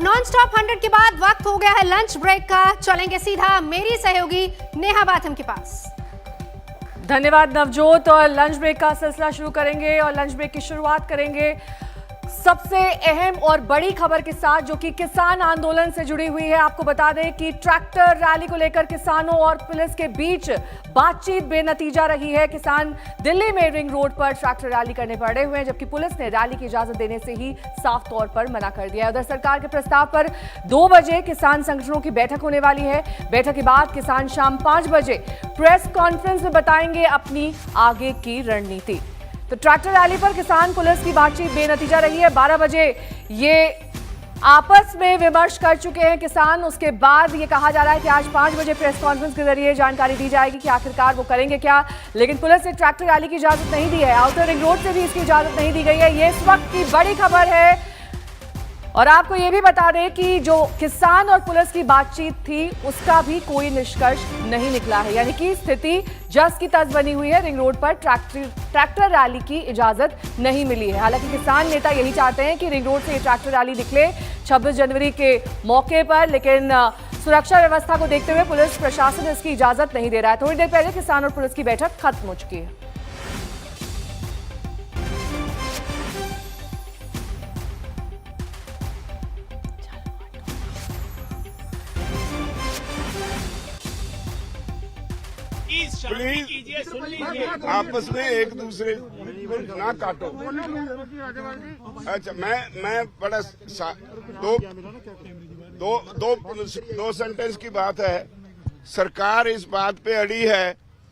और non stop 100 के बाद वक्त हो गया है लंच ब्रेक का। चलेंगे सीधा मेरी सहयोगी नेहा बाथम के पास। धन्यवाद नवजोत। और लंच ब्रेक का सिलसिला शुरू करेंगे और लंच ब्रेक की शुरुआत करेंगे सबसे अहम और बड़ी खबर के साथ जो कि किसान आंदोलन से जुड़ी हुई है। आपको बता दें कि ट्रैक्टर रैली को लेकर किसानों और पुलिस के बीच बातचीत बेनतीजा रही है। किसान दिल्ली में रिंग रोड पर ट्रैक्टर रैली करने पड़े हुए हैं, जबकि पुलिस ने रैली की इजाजत देने से ही साफ तौर पर मना कर दिया है। उधर सरकार के प्रस्ताव पर 2 बजे किसान संगठनों की बैठक होने वाली है। बैठक के बाद किसान शाम 5 बजे प्रेस कॉन्फ्रेंस में बताएंगे अपनी आगे की रणनीति। तो ट्रैक्टर रैली पर किसान पुलिस की बातचीत बेनतीजा रही है। 12 बजे ये आपस में विमर्श कर चुके हैं किसान। उसके बाद ये कहा जा रहा है कि आज 5 बजे प्रेस कॉन्फ्रेंस के जरिए जानकारी दी जाएगी कि आखिरकार वो करेंगे क्या। लेकिन पुलिस ने ट्रैक्टर रैली की इजाजत नहीं दी है। आउटर रिंग रोड से भी इसकी इजाजत नहीं दी गई है। ये इस वक्त की बड़ी खबर है। और आपको ये भी बता दें कि जो किसान और पुलिस की बातचीत थी उसका भी कोई निष्कर्ष नहीं निकला है, यानी कि स्थिति जस की तस बनी हुई है। रिंग रोड पर ट्रैक्टर रैली की इजाजत नहीं मिली है। हालांकि किसान नेता यही चाहते हैं कि रिंग रोड से ये ट्रैक्टर रैली निकले 26 जनवरी के मौके पर, लेकिन सुरक्षा व्यवस्था को देखते हुए पुलिस प्रशासन इसकी इजाजत नहीं दे रहा है। थोड़ी देर पहले किसान और पुलिस की बैठक खत्म हो चुकी है। प्लीज आपस में एक दूसरे ना काटो। अच्छा, मैं बड़ा दो सेंटेंस की बात है। सरकार इस बात पे अड़ी है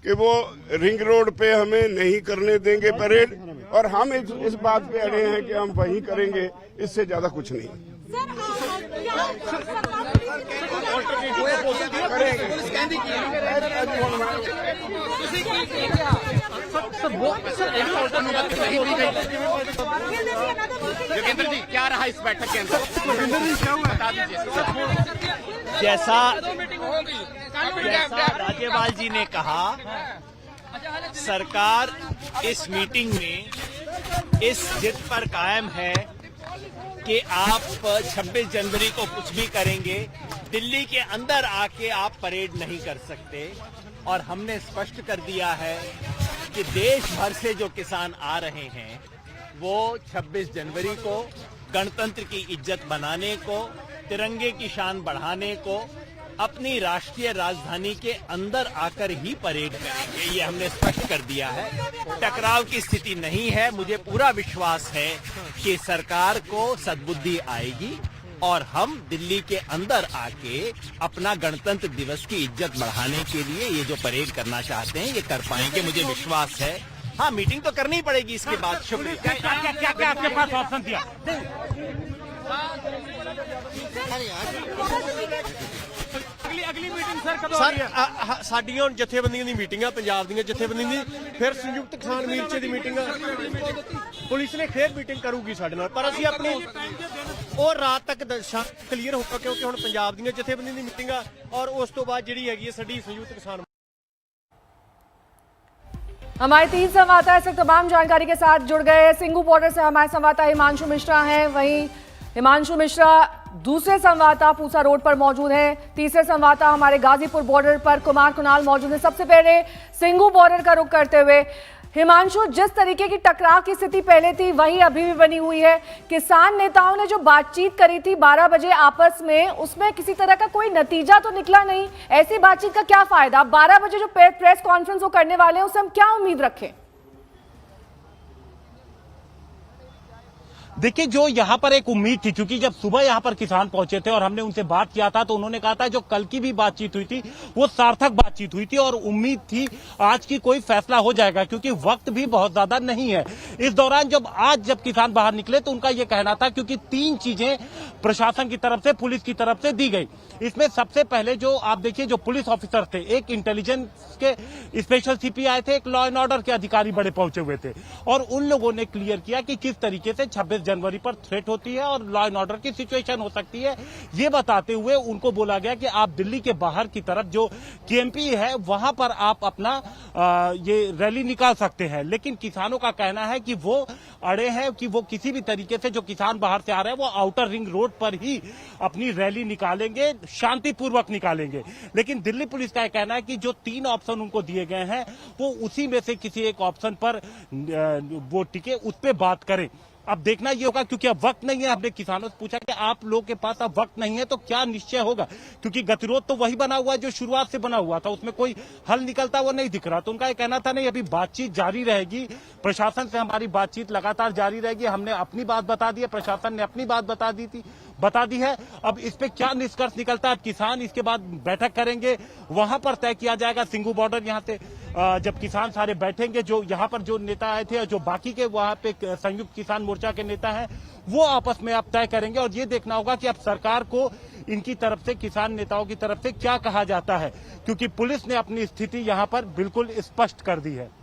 कि वो रिंग रोड पे हमें नहीं करने देंगे परेड, और हम इस बात पे अड़े हैं कि हम वहीं करेंगे। इससे ज्यादा कुछ नहीं। जोगेंद्र जी, क्या रहा इस बैठक के अंदर? बता दीजिए। जैसा राज्यपाल जी ने कहा, सरकार इस मीटिंग में इस जिद पर कायम है कि आप 26 जनवरी को कुछ भी करेंगे, दिल्ली के अंदर आके आप परेड नहीं कर सकते। और हमने स्पष्ट कर दिया है कि देश भर से जो किसान आ रहे हैं वो 26 जनवरी को गणतंत्र की इज्जत बनाने को, तिरंगे की शान बढ़ाने को, अपनी राष्ट्रीय राजधानी के अंदर आकर ही परेड करेंगे। ये हमने स्पष्ट कर दिया है। टकराव की स्थिति नहीं है। मुझे पूरा विश्वास है कि सरकार को सद्बुद्धि आएगी और हम दिल्ली के अंदर आके अपना गणतंत्र दिवस की इज्जत बढ़ाने के लिए ये जो परेड करना चाहते हैं ये कर पाएंगे, मुझे विश्वास है। हाँ, मीटिंग तो करनी पड़ेगी इसके बाद। शुक्रिया। क्या आपके पास ऑप्शन दिया? अगली मीटिंग सर कब हो रही है? ਸਾਡੀਆਂ ਹੁਣ ਜਥੇਬੰਦੀਆਂ ਦੀ ਮੀਟਿੰਗਾਂ, ਪੰਜਾਬ ਦੀਆਂ ਜਥੇਬੰਦੀਆਂ ਦੀ, ਫਿਰ ਸੰਯੁਕਤ ਕਿਸਾਨ ਮੋਰਚੇ ਦੀ ਮੀਟਿੰਗ, ਪੁਲਿਸ ਨੇ ਫੇਰ ਮੀਟਿੰਗ ਕਰੂਗੀ ਸਾਡੇ ਨਾਲ, ਪਰ ਅਸੀਂ ਆਪਣੀ ਉਹ ਰਾਤ ਤੱਕ ਕਲੀਅਰ ਹੋਊਗਾ ਕਿਉਂਕਿ ਹੁਣ ਪੰਜਾਬ ਦੀਆਂ ਜਥੇਬੰਦੀਆਂ ਦੀ ਮੀਟਿੰਗ ਆ ਔਰ ਉਸ ਤੋਂ ਬਾਅਦ ਜਿਹੜੀ ਹੈਗੀ ਹੈ ਸਾਡੀ ਸੰਯੁਕਤ ਕਿਸਾਨ। हमारे 3 संवाददाता इस वक्त तमाम जानकारी के साथ जुड़ गए हैं। सिंगू बॉर्डर से हमारे संवाददाता हिमांशु मिश्रा हैं, वहीं हिमांशु मिश्रा दूसरे संवाददाता पूसा रोड पर मौजूद हैं, तीसरे संवाददाता हमारे गाजीपुर बॉर्डर पर कुमार कुणाल मौजूद हैं। सबसे पहले सिंगू बॉर्डर का रुख करते हुए हिमांशु, जिस तरीके की टकराव की स्थिति पहले थी वही अभी भी बनी हुई है। किसान नेताओं ने जो बातचीत करी थी 12 बजे आपस में, उसमें किसी तरह का कोई नतीजा तो निकला नहीं। ऐसी बातचीत का क्या फायदा? 12 बजे जो प्रेस कॉन्फ्रेंस वो करने वाले हैं उससे हम क्या उम्मीद रखें? देखिए, जो यहाँ पर एक उम्मीद थी, क्योंकि जब सुबह यहाँ पर किसान पहुंचे थे और हमने उनसे बात किया था तो उन्होंने कहा था जो कल की भी बातचीत हुई थी वो सार्थक बातचीत हुई थी और उम्मीद थी आज की कोई फैसला हो जाएगा, क्योंकि वक्त भी बहुत ज्यादा नहीं है। इस दौरान जब किसान बाहर निकले तो उनका यह कहना था, क्योंकि 3 चीजें प्रशासन की तरफ से, पुलिस की तरफ से दी गई। इसमें सबसे पहले जो आप देखिए, जो पुलिस ऑफिसर थे, एक इंटेलिजेंस के स्पेशल सीपी आए थे, एक लॉ एंड ऑर्डर के अधिकारी बड़े पहुंचे हुए थे और उन लोगों ने क्लियर किया कि किस तरीके से 26 जनवरी पर थ्रेट होती है और लॉ एंड ऑर्डर की सिचुएशन हो सकती है। ये बताते हुए उनको बोला गया कि आप दिल्ली के बाहर की तरफ जो केएमपी है वहां पर आप अपना ये रैली निकाल सकते हैं, लेकिन किसानों का कहना है कि वो अड़े हैं कि वो किसी भी तरीके से जो किसान बाहर से आ रहे हैं वो आउटर रिंग रोड पर ही अपनी रैली निकालेंगे, शांतिपूर्वक निकालेंगे। लेकिन दिल्ली पुलिस का कहना है कि जो 3 ऑप्शन उनको दिए गए हैं वो उसी में से किसी एक ऑप्शन पर वो टिके, उस पर बात करें। अब देखना ये होगा, क्योंकि अब वक्त नहीं है। हमने किसानों से पूछा कि आप लोग के पास अब वक्त नहीं है तो क्या निश्चय होगा, क्योंकि गतिरोध तो वही बना हुआ है जो शुरुआत से बना हुआ था, उसमें कोई हल निकलता वो नहीं दिख रहा। तो उनका ये कहना था नहीं, अभी बातचीत जारी रहेगी, प्रशासन से हमारी बातचीत लगातार जारी रहेगी। हमने अपनी बात बता दी है, प्रशासन ने अपनी बात बता दी है। अब इस पे क्या निष्कर्ष निकलता है, किसान इसके बाद बैठक करेंगे, वहां पर तय किया जाएगा। सिंघू बॉर्डर यहाँ से जब किसान सारे बैठेंगे, जो यहाँ पर जो नेता आए थे, जो बाकी के वहां पे संयुक्त किसान मोर्चा के नेता हैं, वो आपस में अब तय करेंगे। और ये देखना होगा कि अब सरकार को इनकी तरफ से, किसान नेताओं की तरफ से क्या कहा जाता है, क्योंकि पुलिस ने अपनी स्थिति यहाँ पर बिल्कुल स्पष्ट कर दी है।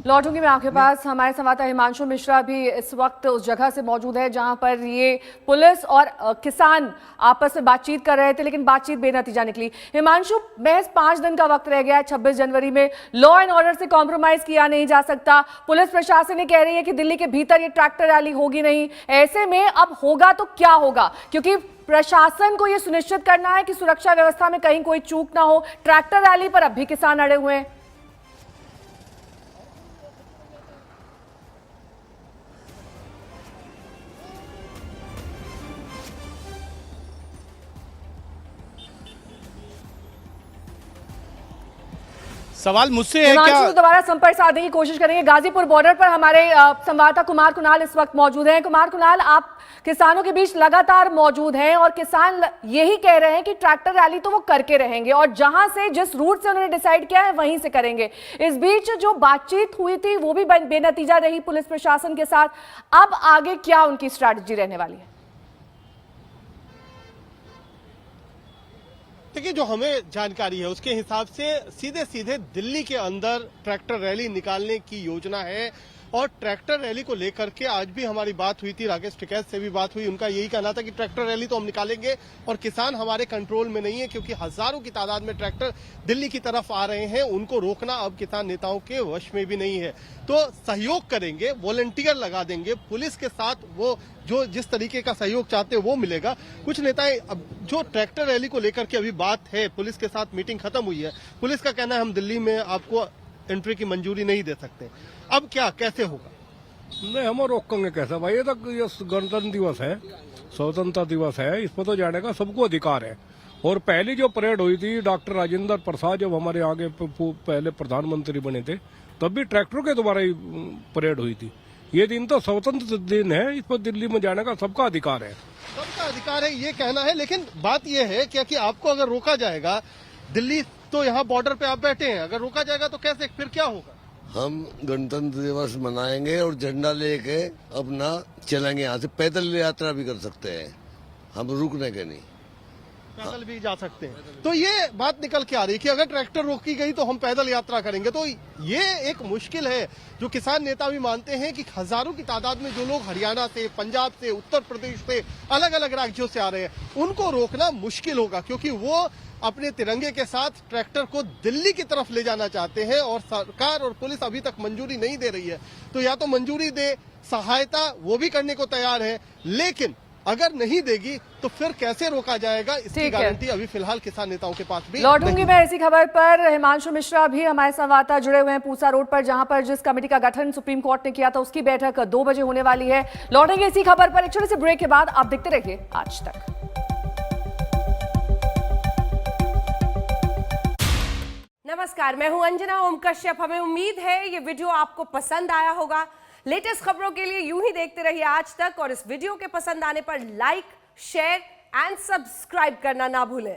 लौटूंगी मैं आपके पास। हमारे संवाददाता हिमांशु मिश्रा भी इस वक्त उस जगह से मौजूद है जहां पर ये पुलिस और किसान आपस में बातचीत कर रहे थे, लेकिन बातचीत बेनतीजा निकली। हिमांशु, महज 5 दिन का वक्त रह गया है 26 जनवरी में। लॉ एंड ऑर्डर से कॉम्प्रोमाइज किया नहीं जा सकता। पुलिस प्रशासन कह रही है कि दिल्ली के भीतर ये ट्रैक्टर रैली होगी नहीं। ऐसे में अब होगा तो क्या होगा, क्योंकि प्रशासन को यह सुनिश्चित करना है कि सुरक्षा व्यवस्था में कहीं कोई चूक ना हो। ट्रैक्टर रैली पर अब भी किसान अड़े हुए हैं। सवाल मुझसे है क्या? दोबारा संपर्क साधने की कोशिश करेंगे। गाजीपुर बॉर्डर पर हमारे संवाददाता कुमार कुणाल इस वक्त मौजूद हैं। कुमार कुणाल, आप किसानों के बीच लगातार मौजूद हैं और किसान यही कह रहे हैं कि ट्रैक्टर रैली तो वो करके रहेंगे और जहां से, जिस रूट से उन्होंने डिसाइड किया है वहीं से करेंगे। इस बीच जो बातचीत हुई थी वो भी बेनतीजा रही पुलिस प्रशासन के साथ। अब आगे क्या उनकी स्ट्रैटेजी रहने वाली है? देखिए, जो हमें जानकारी है उसके हिसाब से सीधे सीधे दिल्ली के अंदर ट्रैक्टर रैली निकालने की योजना है। और ट्रैक्टर रैली को लेकर के आज भी हमारी बात हुई थी, राकेश टिकैत से भी बात हुई। उनका यही कहना था कि ट्रैक्टर रैली तो हम निकालेंगे और किसान हमारे कंट्रोल में नहीं है, क्योंकि हजारों की तादाद में ट्रैक्टर दिल्ली की तरफ आ रहे हैं। उनको रोकना अब किसान नेताओं के वश में भी नहीं है। तो सहयोग करेंगे, वॉलंटियर लगा देंगे, पुलिस के साथ वो जो जिस तरीके का सहयोग चाहते हैं वो मिलेगा। कुछ नेताएं, अब जो ट्रैक्टर रैली को लेकर के अभी बात है, पुलिस के साथ मीटिंग खत्म हुई है, पुलिस का कहना है हम दिल्ली में आपको एंट्री की मंजूरी नहीं दे सकते। अब क्या, कैसे होगा? नहीं, हम रोकेंगे कैसे भाई? ये तो गणतंत्र दिवस है, स्वतंत्रता दिवस है, इस पर तो जाने का सबको अधिकार है। और पहली जो परेड हुई थी, डॉक्टर राजेंद्र प्रसाद जब हमारे आगे पहले प्रधानमंत्री बने थे, तब भी ट्रैक्टर के द्वारा ही परेड हुई थी। ये दिन तो स्वतंत्र दिन है, इस पर दिल्ली में जाने का सबका अधिकार है। सबका अधिकार है, ये कहना है। लेकिन बात ये है कि आपको अगर रोका जाएगा, दिल्ली तो यहाँ बॉर्डर पे आप बैठे हैं, अगर रोका जाएगा तो कैसे, फिर क्या होगा? हम गणतंत्र दिवस मनाएंगे और झंडा लेके अपना चलेंगे। यहाँ से पैदल यात्रा भी कर सकते हैं, हम रुकने के नहीं, पैदल भी जा सकते हैं। तो ये बात निकल के आ रही है कि अगर ट्रैक्टर रोकी गई तो हम पैदल यात्रा करेंगे। तो ये एक मुश्किल है जो किसान नेता भी मानते हैं कि हजारों की तादाद में जो लोग हरियाणा से, पंजाब से, उत्तर प्रदेश से, अलग अलग राज्यों से आ रहे हैं, उनको रोकना मुश्किल होगा, क्योंकि वो अपने तिरंगे के साथ ट्रैक्टर को दिल्ली की तरफ ले जाना चाहते हैं और सरकार और पुलिस अभी तक मंजूरी नहीं दे रही है। तो या तो मंजूरी दे, सहायता वो भी करने को तैयार है, लेकिन अगर नहीं देगी तो फिर कैसे रोका जाएगा, इसकी गारंटी अभी फिलहाल किसान नेताओं के पास भी लौटूंगी मैं इसी खबर पर। हिमांशु मिश्रा भी हमारे संवाददाता जुड़े हुए हैं पूसा रोड पर, जहां पर जिस कमेटी का गठन सुप्रीम कोर्ट ने किया था उसकी बैठक 2 बजे होने वाली है। लौटेंगे इसी खबर पर एक छोटे से ब्रेक के बाद। आप देखते रहिए आज तक। नमस्कार, मैं हूं अंजना ओम कश्यप। हमें उम्मीद है ये वीडियो आपको पसंद आया होगा। लेटेस्ट खबरों के लिए यूं ही देखते रहिए आज तक, और इस वीडियो के पसंद आने पर लाइक, शेयर एंड सब्सक्राइब करना ना भूलें।